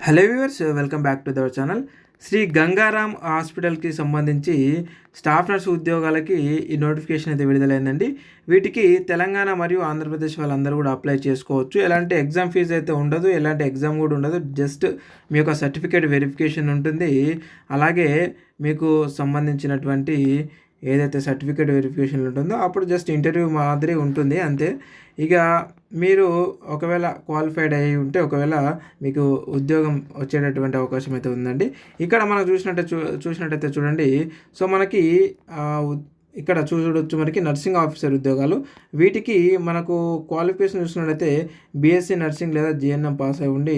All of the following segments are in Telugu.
Hello viewers, welcome back to our channel. Shri Gangaram హాస్పిటల్కి సంబంధించి స్టాఫ్ నర్స్ ఉద్యోగాలకి ఈ నోటిఫికేషన్ అయితే విడుదలైందండి. వీటికి తెలంగాణ మరియు ఆంధ్రప్రదేశ్ వాళ్ళందరూ కూడా అప్లై చేసుకోవచ్చు. ఎలాంటి ఎగ్జామ్ ఫీజు అయితే ఉండదు, ఎలాంటి ఎగ్జామ్ కూడా ఉండదు. జస్ట్ మీ యొక్క సర్టిఫికేట్ వెరిఫికేషన్ ఉంటుంది. అలాగే మీకు సంబంధించినటువంటి ఏదైతే సర్టిఫికేట్ వెరిఫికేషన్ ఉంటుందో అప్పుడు జస్ట్ ఇంటర్వ్యూ మాదిరి ఉంటుంది అంతే. ఇక మీరు ఒకవేళ క్వాలిఫైడ్ అయ్యి ఉంటే ఒకవేళ మీకు ఉద్యోగం వచ్చేటటువంటి అవకాశం అయితే ఉందండి. ఇక్కడ మనం చూసినట్టయితే చూడండి. సో మనకి ఇక్కడ చూడొచ్చు మనకి నర్సింగ్ ఆఫీసర్ ఉద్యోగాలు. వీటికి మనకు క్వాలిఫికేషన్ చూసినట్టయితే బీఎస్సీ నర్సింగ్ లేదా జిఎన్ఎం పాస్ అయి ఉండి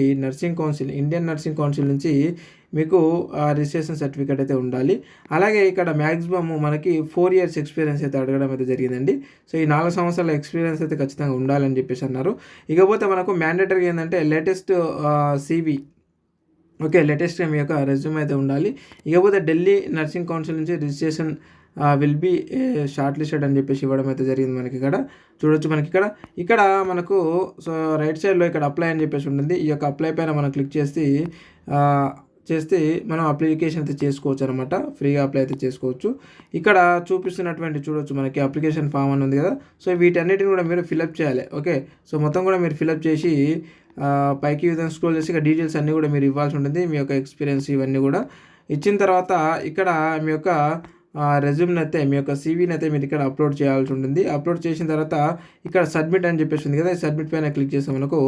ఇండియన్ నర్సింగ్ కౌన్సిల్ నుంచి మీకు రిజిస్ట్రేషన్ సర్టిఫికేట్ అయితే ఉండాలి. అలాగే ఇక్కడ మ్యాక్సిమమ్ మనకి 4 years ఎక్స్పీరియన్స్ అయితే అడగడం అయితే జరిగిందండి. సో ఈ 4 సంవత్సరాల ఎక్స్పీరియన్స్ అయితే ఖచ్చితంగా ఉండాలని చెప్పేసి అన్నారు. ఇకపోతే మనకు మ్యాండేటరీ ఏంటంటే లేటెస్ట్ CV, ఓకే, లేటెస్ట్గా మీ యొక్క రెజ్యూమ్ అయితే ఉండాలి. ఇకపోతే ఢిల్లీ నర్సింగ్ కౌన్సిల్ నుంచి registration will be shortlisted అని చెప్పేసి ఇవ్వడం అయితే జరిగింది. మనకి ఇక్కడ చూడొచ్చు. మనకి ఇక్కడ మనకు సో రైట్ సైడ్లో ఇక్కడ అప్లై అని చెప్పేసి ఉంటుంది. ఈ యొక్క అప్లై పైన మనం క్లిక్ చేస్తే మనం అప్లికేషన్ అయితే చేసుకోవచ్చు అనమాట. ఫ్రీగా అప్లై అయితే చేసుకోవచ్చు. ఇక్కడ చూపిస్తున్నటువంటి చూడొచ్చు మనకి అప్లికేషన్ ఫామ్ అని ఉంది కదా. సో వీటన్నిటిని కూడా మీరు ఫిలప్ చేయాలి. ఓకే, సో మొత్తం కూడా మీరు ఫిలప్ చేసి పైకి విధంగా స్క్రోల్ చేసి ఇక్కడ డీటెయిల్స్ అన్నీ కూడా మీరు ఇవ్వాల్సి ఉంటుంది. మీ యొక్క ఎక్స్పీరియన్స్ ఇవన్నీ కూడా ఇచ్చిన తర్వాత ఇక్కడ మీ యొక్క రెజ్యూమ్ని అయితే మీ యొక్క CVని అయితే మీరు ఇక్కడ అప్లోడ్ చేయాల్సి ఉంటుంది. అప్లోడ్ చేసిన తర్వాత ఇక్కడ సబ్మిట్ అని చెప్పేసి ఉంది కదా. సబ్మిట్ పైన క్లిక్ చేస్తే మనకు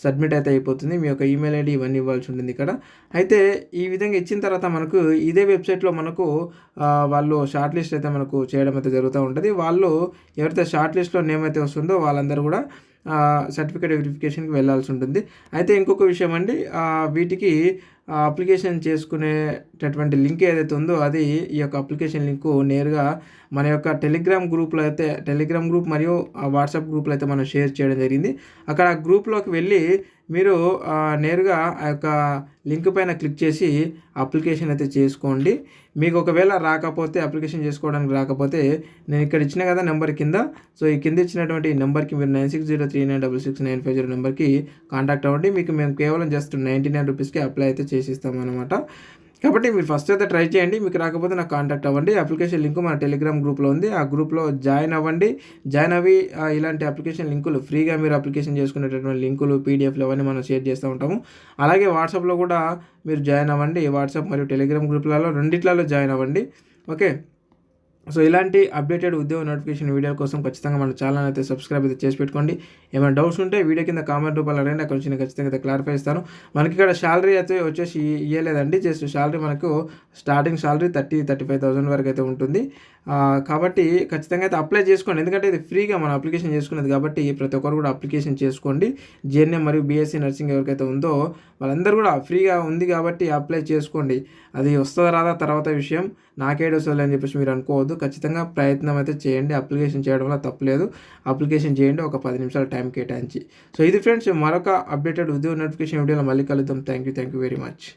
సబ్మిట్ అయితే అయిపోతుంది. మీ యొక్క ఈమెయిల్ ID ఇవన్నీ ఇవ్వాల్సి ఉంటుంది ఇక్కడ. అయితే ఈ విధంగా ఇచ్చిన తర్వాత మనకు ఇదే వెబ్సైట్లో మనకు వాళ్ళు షార్ట్ లిస్ట్ అయితే మనకు చేయడం అయితే జరుగుతూ ఉంటుంది. వాళ్ళు ఎవరైతే షార్ట్ లిస్ట్లో నేమ్ అయితే వస్తుందో వాళ్ళందరూ కూడా సర్టిఫికేట్ వెరిఫికేషన్కి వెళ్ళాల్సి ఉంటుంది. అయితే ఇంకొక విషయం అండి, వీటికి అప్లికేషన్ చేసుకునేటటువంటి లింక్ ఏదైతే ఉందో అది ఈ యొక్క అప్లికేషన్ లింకు నేరుగా మన యొక్క టెలిగ్రామ్ గ్రూప్ మరియు వాట్సాప్ గ్రూప్లో అయితే మనం షేర్ చేయడం జరిగింది. అక్కడ గ్రూప్లోకి వెళ్ళి మీరు నేరుగా ఆ యొక్క లింక్ పైన క్లిక్ చేసి అప్లికేషన్ అయితే చేసుకోండి. మీకు ఒకవేళ రాకపోతే అప్లికేషన్ చేసుకోవడానికి రాకపోతే నేను ఇక్కడ ఇచ్చిన కదా నెంబర్ కింద, సో ఈ కింద ఇచ్చినటువంటి నెంబర్కి మీరు 9603966950 నెంబర్కి కాంటాక్ట్ అవ్వండి. మీకు మేము కేవలం జస్ట్ 99 రూపీస్కి అప్లై అయితే చేసిస్తాం అనమాట. కాబట్టి మీరు ఫస్ట్ అయితే ట్రై చేయండి. మీకు రాకపోతే నాకు కాంటాక్ట్ అవ్వండి. అప్లికేషన్ లింక్ మన టెలిగ్రామ్ గ్రూప్లో ఉంది. ఆ గ్రూప్లో జాయిన్ అవ్వండి. జాయిన్ అవ్వి ఇలాంటి అప్లికేషన్ లింకులు ఫ్రీగా మీరు అప్లికేషన్ చేసుకునేటటువంటి లింకులు PDFలు అవన్నీ మనం షేర్ చేస్తూ ఉంటాము. అలాగే వాట్సాప్లో కూడా మీరు జాయిన్ అవ్వండి. వాట్సాప్ మరియు టెలిగ్రామ్ గ్రూప్లలో రెండిట్లలో జాయిన్ అవ్వండి. ఓకే, సో ఇలాంటి అప్డేటెడ్ ఉద్యోగ నోటిఫికేషన్ వీడియోల కోసం ఖచ్చితంగా మన ఛానల్ అయితే సబ్స్క్రైబ్ అయితే చేసి పెట్టుకోండి. ఏమైనా డౌట్స్ ఉంటే వీడియో కింద కామెంట్ రూపాయలు అడగండి. అక్కడ వచ్చి నేను ఖచ్చితంగా అయితే క్లారిఫై ఇస్తాను. మనకి ఇక్కడ శాలరీ అయితే వచ్చేసి ఇవ్వలేదండి. జస్ట్ శాలరీ మనకు స్టార్టింగ్ శాలరీ 35,000 వరకు అయితే ఉంటుంది. కాబట్టి ఖచ్చితంగా అయితే అప్లై చేసుకోండి. ఎందుకంటే ఇది ఫ్రీగా మనం అప్లికేషన్ చేసుకునేది కాబట్టి ప్రతి ఒక్కరు కూడా అప్లికేషన్ చేసుకోండి. GNM మరియు BSc నర్సింగ్ ఎవరికైతే ఉందో వాళ్ళందరూ కూడా ఫ్రీగా ఉంది కాబట్టి అప్లై చేసుకోండి. అది వస్తుందా రాదా తర్వాత విషయం, నాకేడు వస్తుంది అని చెప్పేసి మీరు అనుకోవద్దు. ఖచ్చితంగా ప్రయత్నం అయితే చేయండి. అప్లికేషన్ చేయడం వల్ల తప్పలేదు. అప్లికేషన్ చేయండి ఒక 10 నిమిషాల టైం కేటాయించి. సో ఇది ఫ్రెండ్స్, మరొక అప్డేటెడ్ ఉద్యోగ నోటిఫికేషన్ వీడియోలో మళ్ళీ కలుద్దాం. Thank you very much.